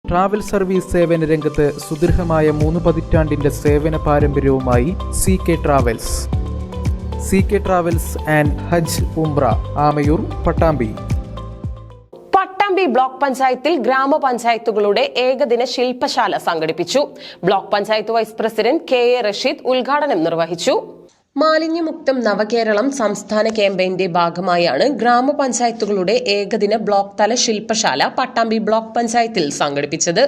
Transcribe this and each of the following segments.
Travel service സേവന രംഗത്ത് സുദീർഘമായ 3 പതിറ്റാണ്ടിന്റെ സേവന പാരമ്പര്യവുമായി CK travels. CK travels and ഹജ്ജ് ഉംറ, ആമയൂർ, പട്ടാമ്പി. പട്ടാമ്പി ബ്ലോക്ക് പഞ്ചായത്തിൽ ഗ്രാമപഞ്ചായത്തുകളുടെ ഏകദിന ശില്പശാല സംഘടിപ്പിച്ചു. Block panchayat vice president KA Rasheed ഉദ്ഘാടനം നിർവഹിച്ചു. മാലിന്യമുക്തം നവകേരളം സംസ്ഥാന ക്യാമ്പയിന്റെ ഭാഗമായാണ് ഗ്രാമപഞ്ചായത്തുകളുടെ ഏകദിന ബ്ലോക്ക് തല ശില്പശാല പട്ടാമ്പി ബ്ലോക്ക് പഞ്ചായത്തിൽ സംഘടിപ്പിച്ചത്.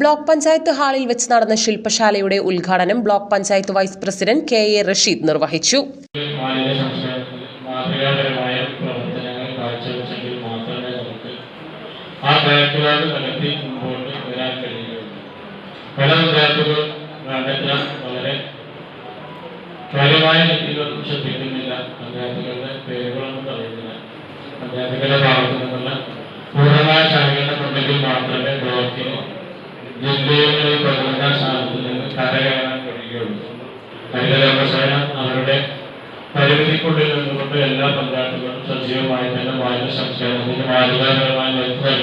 ബ്ലോക്ക് പഞ്ചായത്ത് ഹാളിൽ വെച്ച് നടന്ന ശില്പശാലയുടെ ഉദ്ഘാടനം block panchayat vice president KA Rasheed നിർവഹിച്ചു. കാര്യമായ രീതിയിലൊന്നും ശ്രദ്ധിക്കുന്നില്ല. പഞ്ചായത്തുകളുടെ പേരുകളൊന്നും പറയുന്നില്ല. പഞ്ചായത്തുകളുടെ ഭാഗത്തു നിന്നുള്ള പൂർണ്ണമായ ശാഖകളുടെ ഉണ്ടെങ്കിൽ മാത്രമേ ബ്ലോക്കിന് ജില്ലയിലെ പ്രധാന സ്ഥാനത്ത് നിന്ന് കരകയറാൻ കഴിയുകയുള്ളൂ. ഹരിതകർമ്മസേന അവരുടെ പരിമിതിക്കുള്ളിൽ നിന്നുകൊണ്ട് എല്ലാ പഞ്ചായത്തുകളും സജീവമായി തന്നെ മാലിന്യ സംസ്കരണത്തിന് മാതൃകാപരമായ നേതൃത്വം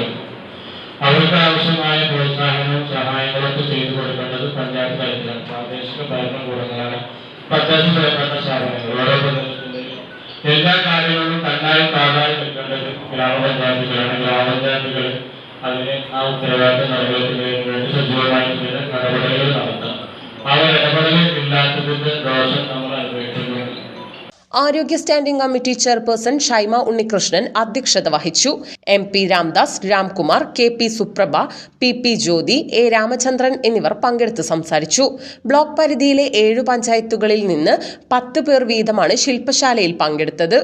അവർക്ക് ആവശ്യമായ പ്രോത്സാഹനവും സഹായങ്ങളൊക്കെ ചെയ്തു കൊടുക്കേണ്ടത് പഞ്ചായത്ത് തലത്തിലാണ്. പ്രാദേശിക ഭരണകൂടങ്ങളാണ് പഞ്ചായത്ത് ബന്ധപ്പെട്ട സ്ഥാപനങ്ങൾ. ഓരോ പ്രദേശത്തിന്റെയും എല്ലാ കാര്യങ്ങളും തന്നായി താഴായി നിൽക്കേണ്ടത് ഗ്രാമപഞ്ചായത്തുകളാണ്. ഗ്രാമപഞ്ചായത്തുകൾ അതിന് ആ ഉത്തരവാദിത്തം നിറവേറ്റുന്നതിന് വേണ്ടി സജീവമായിട്ട് ഇടപെടലുകൾ നടത്താം. ആ ഇടപെടലുകൾ ഇല്ലാത്തതിന്റെ ദോഷം നമ്മൾ അനുഭവിക്കുന്നുണ്ട്. ആരോഗ്യ standing committee chairperson Shaima Unnikrishnan അധ്യക്ഷത വഹിച്ചു. MP Ramdas, Ramkumar, KP Suprabha, PP Jyothi, A Ramachandran എന്നിവർ പങ്കെടുത്ത് സംസാരിച്ചു. ബ്ലോക്ക് പരിധിയിലെ 7 പഞ്ചായത്തുകളിൽ നിന്ന് 10 പേർ വീതമാണ് ശില്പശാലയിൽ പങ്കെടുത്തത്.